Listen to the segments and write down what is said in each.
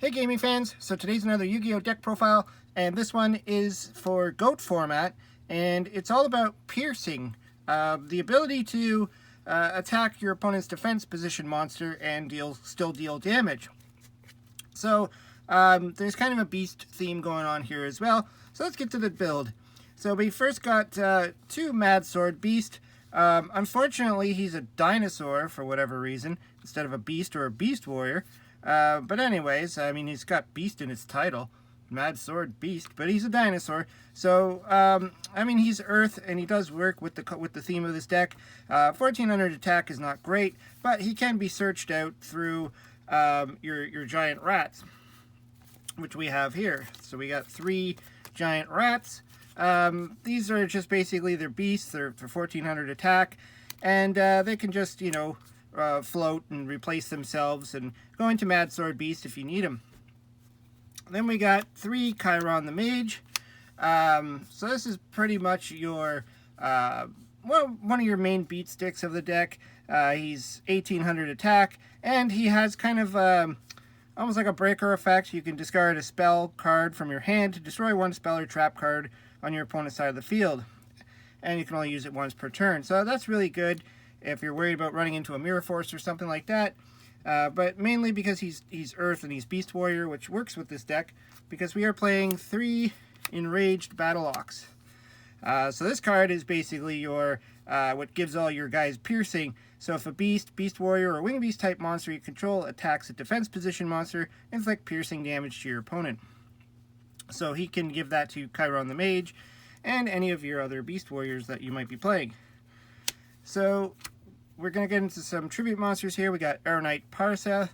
Hey gaming fans, so today's another Yu-Gi-Oh! Deck profile, and this one is for GOAT format, and it's all about piercing. The ability to attack your opponent's defense position monster and still deal damage. So there's kind of a beast theme going on here as well, so let's get to the build. So we first got two Mad Sword Beast. Unfortunately, he's a dinosaur for whatever reason, instead of a beast or a beast warrior. But anyways, I mean, he's got beast in his title, Mad Sword Beast, but he's a dinosaur. So, I mean, he's Earth, and he does work with the theme of this deck. 1400 attack is not great, but he can be searched out through your giant rats, which we have here. So we got 3 giant rats. These are just basically their beasts. They're for 1400 attack, and they can just, you know, float and replace themselves and go into Mad Sword Beast if you need them. Then we got 3 Chiron the Mage. So this is pretty much your one of your main beat sticks of the deck. He's 1800 attack, and he has kind of almost like a breaker effect. You can discard a spell card from your hand to destroy one spell or trap card on your opponent's side of the field, and you can only use it once per turn. So that's really good if you're worried about running into a Mirror Force or something like that. But mainly because he's Earth and he's Beast Warrior, which works with this deck, because we are playing 3 Enraged Battle Ox. So this card is basically your what gives all your guys piercing. So if a Beast, Beast Warrior, or Wing Beast type monster you control attacks a defense position monster, inflict piercing damage to your opponent. So he can give that to Chiron the Mage and any of your other Beast Warriors that you might be playing. So we're going to get into some tribute monsters here. We got Aeronite Parseth.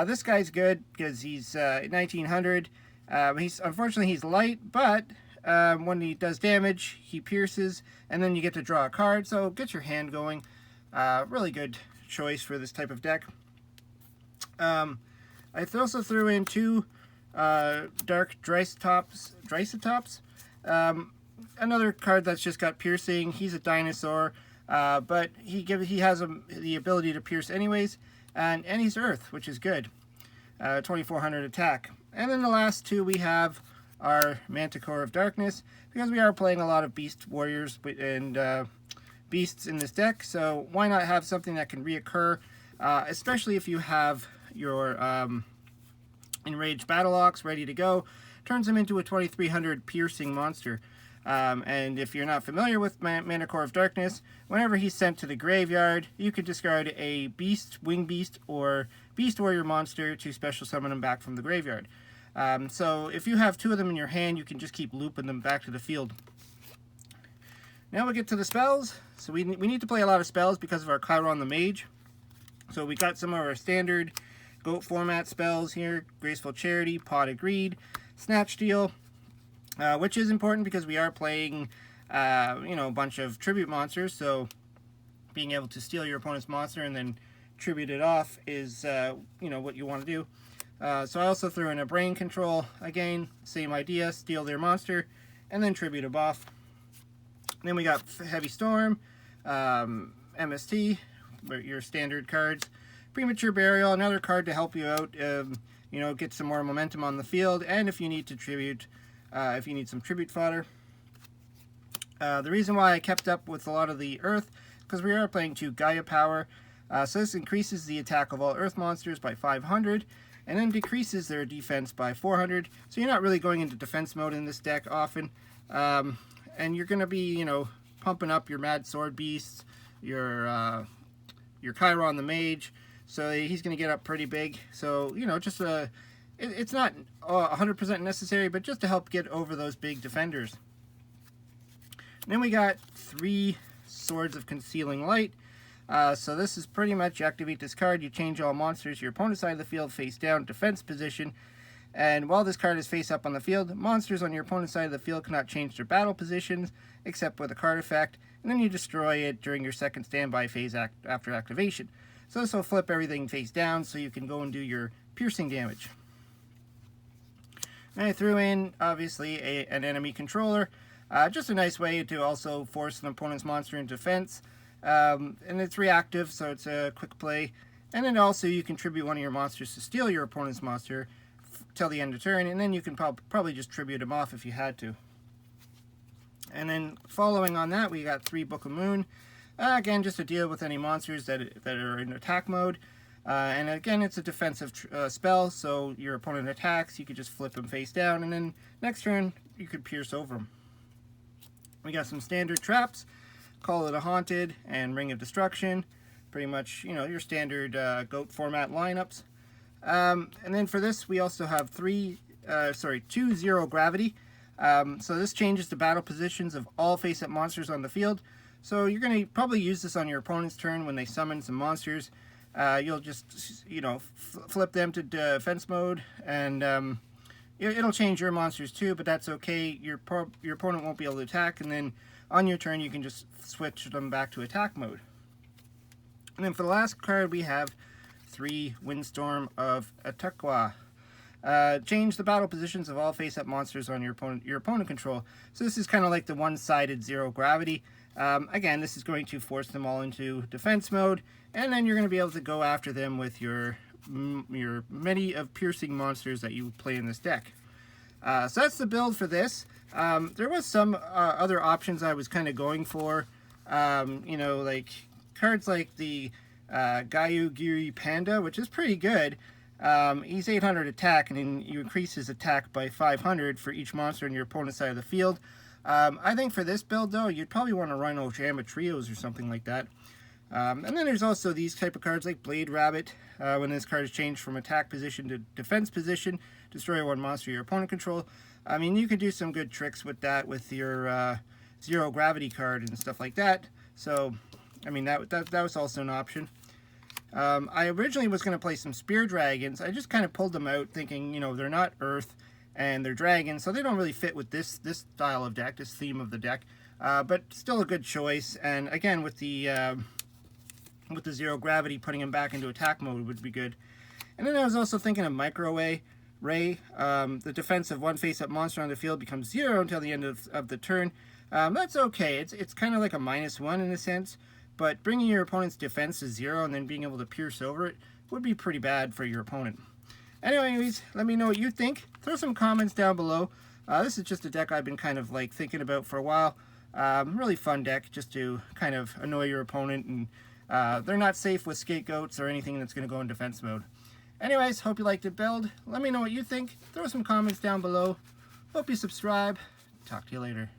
This guy's good because he's 1900. Unfortunately he's light, but when he does damage, he pierces, and then you get to draw a card. So get your hand going. Really good choice for this type of deck. I also threw in 2 Dark Drycetops. Another card that's just got piercing. He's a dinosaur. But he has the ability to pierce anyways, and he's Earth, which is good. 2400 attack. And then the last 2 we have are Manticore of Darkness, because we are playing a lot of Beast Warriors and Beasts in this deck, so why not have something that can reoccur, especially if you have your Enraged Battle Ox ready to go. Turns him into a 2300 piercing monster. And if you're not familiar with Manticore of Darkness, whenever he's sent to the graveyard, you can discard a Beast, Wing Beast, or Beast Warrior monster to special summon him back from the graveyard. So if you have 2 of them in your hand, you can just keep looping them back to the field. Now we get to the spells. So we need to play a lot of spells because of our Chiron the Mage. So we got some of our standard GOAT format spells here: Graceful Charity, Pot of Greed, Snatch Steal, which is important because we are playing, you know, a bunch of tribute monsters, so being able to steal your opponent's monster and then tribute it off is, you know, what you want to do. So I also threw in a Brain Control. Again, same idea: steal their monster and then tribute them off. Then we got Heavy Storm, MST, your standard cards. Premature Burial, another card to help you out, you know, get some more momentum on the field, and if you need to tribute, if you need some tribute fodder. The reason why I kept up with a lot of the Earth, because we are playing 2 Gaia Power. So this increases the attack of all Earth monsters by 500, and then decreases their defense by 400. So you're not really going into defense mode in this deck often. And you're going to be, you know, pumping up your Mad Sword Beasts, your Chiron the Mage. So he's going to get up pretty big. So, you know, just it's not 100% necessary, but just to help get over those big defenders. And then we got 3 Swords of Concealing Light. So this is pretty much, you activate this card, you change all monsters your opponent's side of the field face down defense position. And while this card is face up on the field, monsters on your opponent's side of the field cannot change their battle positions except with a card effect, and then you destroy it during your second standby phase after activation. So this will flip everything face down so you can go and do your piercing damage. And I threw in, obviously, an enemy controller. Just a nice way to also force an opponent's monster into defense. And it's reactive, so it's a quick play. And then also you contribute one of your monsters to steal your opponent's monster till the end of turn, and then you can probably just tribute him off if you had to. And then following on that, we got 3 Book of Moon. Again, just to deal with any monsters that are in attack mode. And again, it's a defensive spell, so your opponent attacks, you could just flip him face down, and then next turn, you could pierce over him. We got some standard traps, Call It a Haunted and Ring of Destruction. Pretty much, you know, your standard GOAT format lineups. And then for this, we also have 2 Zero Gravity. So this changes the battle positions of all face-up monsters on the field. So you're going to probably use this on your opponent's turn when they summon some monsters. You'll just, you know, flip them to defense mode, and it'll change your monsters too, but that's okay. Your opponent won't be able to attack, and then on your turn you can just switch them back to attack mode. And then for the last card, we have 3 Windstorm of Atakwa. Change the battle positions of all face-up monsters on your opponent control. So this is kind of like the one-sided Zero Gravity. Again, this is going to force them all into defense mode, and then you're going to be able to go after them with your many of piercing monsters that you play in this deck. So that's the build for this. There was some other options I was kind of going for. You know, like cards like the Gyugiri Panda, which is pretty good. He's 800 attack, and then you increase his attack by 500 for each monster on your opponent's side of the field. I think for this build, though, you'd probably want to run Ojama Trios or something like that. And then there's also these type of cards like Blade Rabbit. When this card is changed from attack position to defense position, destroy 1 monster your opponent control. I mean, you could do some good tricks with that with your Zero Gravity card and stuff like that. So, I mean, that was also an option. I originally was going to play some Spear Dragons. I just kind of pulled them out thinking, you know, they're not Earth and they're dragons, so they don't really fit with this style of deck, this theme of the deck. But still a good choice. And again, with the Zero Gravity, putting him back into attack mode would be good. And then I was also thinking of Microwave Ray. The defense of 1 face-up monster on the field becomes 0 until the end of the turn. That's okay. It's kind of like a -1 in a sense, but bringing your opponent's defense to 0 and then being able to pierce over it would be pretty bad for your opponent. Anyways, let me know what you think. Throw some comments down below. This is just a deck I've been kind of like thinking about for a while. Really fun deck just to kind of annoy your opponent, and they're not safe with scapegoats or anything that's going to go in defense mode. Anyways, hope you liked the build. Let me know what you think. Throw some comments down below. Hope you subscribe. Talk to you later.